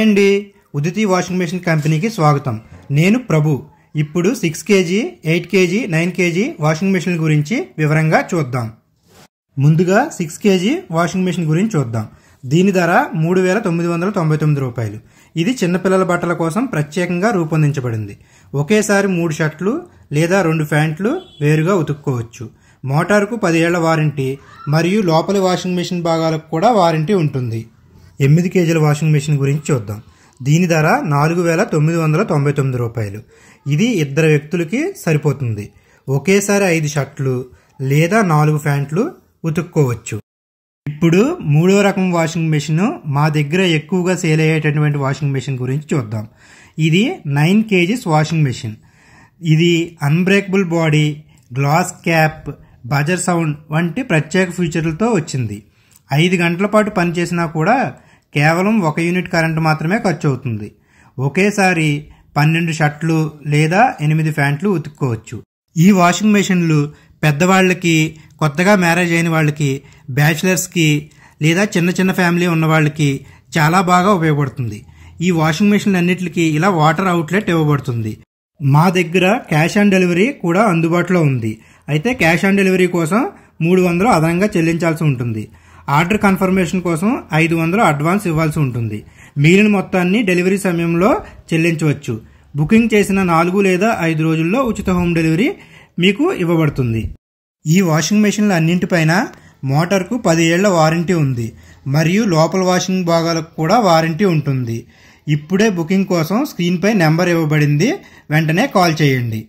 అండి Uditi washing machine కంపెనీకి స్వాగతం. నేను ప్రభు. ఇప్పుడు 6 kg, 8 kg, 9 kg washing machine గురించి వివరంగా చూద్దాం. ముందుగా 6 kg వాషింగ్ మెషిన్ గురించి చూద్దాం. దీని ధర 3999 రూపాయలు. ఇది చిన్నపిల్లల బట్టల కోసం ప్రత్యేకంగా రూపొందించబడింది. ఒకేసారి 3 షర్ట్లు లేదా 2 ప్యాంట్లు వేరుగా ఉతుక్కోవచ్చు. మోటారుకు 10 ఏళ్ల వారంటీ మరియు లోపలి వాషింగ్ మెషిన్ భాగాలకు కూడా వారంటీ ఉంటుంది. 8 కేజీల వాషింగ్ మెషిన్ గురించి చూద్దాం. దీని ధర 4999 రూపాయలు. ఇది 2 వ్యక్తులకి సరిపోతుంది. ఒకేసారి 5 షర్ట్లు లేదా 4 ప్యాంట్లు ఉతుక్కోవచ్చు. ఇప్పుడు 3వ రకం వాషింగ్ మెషిన్ మా దగ్గర ఎక్కువగా సేల్ అయ్యేటటువంటి వాషింగ్ మెషిన్ గురించి చూద్దాం. ఇది 9 kgs వాషింగ్ మెషిన్. ఇది unbreakable body, glass cap, buzzer sound వంటి ప్రత్యేక ఫీచర్లతో వచ్చింది. 5 గంటల పాటు పనిచేసినా కూడా కేవలం 1 యూనిట్ కరెంటు మాత్రమే ఖర్చు అవుతుంది. ఒకేసారి 12 షర్ట్లు లేదా 8 ప్యాంట్లు ఉతుక్కోవచ్చు. ఈ వాషింగ్ మెషిన్లు పెద్దవాళ్ళకి, కొత్తగా మ్యారేజ్ అయిన వాళ్ళకి, బ్యాచిలర్స్కి లేదా చిన్న ఫ్యామిలీ ఉన్న వాళ్ళకి చాలా బాగా ఉపయోగపడుతుంది. ఈ వాషింగ్ మెషిన్ అన్నిటికీ ఇలా వాటర్ అవుట్లెట్ ఇవ్వబడుతుంది. మా దగ్గర క్యాష్ ఆన్ డెలివరీ కూడా అందుబాటులో ఉంది. అయితే క్యాష్ ఆన్ డెలివరీ కోసం 300 అదనంగా చెల్లించాల్సి ఉంటుంది. ఆర్డర్ కన్ఫర్మేషన్ కోసం 500 అడ్వాన్స్ ఇవ్వాల్సి ఉంటుంది. మిగిలిన మొత్తాన్ని డెలివరీ సమయంలో చెల్లించవచ్చు. బుకింగ్ చేసిన 4 లేదా 5 రోజుల్లో ఉచిత హోమ్ డెలివరీ మీకు ఇవ్వబడుతుంది. ఈ వాషింగ్ మెషిన్ల అన్నింటిపైన మోటార్కు 10 ఏళ్ల వారంటీ ఉంది మరియు లోపల వాషింగ్ భాగాలకు కూడా వారంటీ ఉంటుంది. ఇప్పుడే బుకింగ్ కోసం స్క్రీన్పై నెంబర్ ఇవ్వబడింది. వెంటనే కాల్ చేయండి.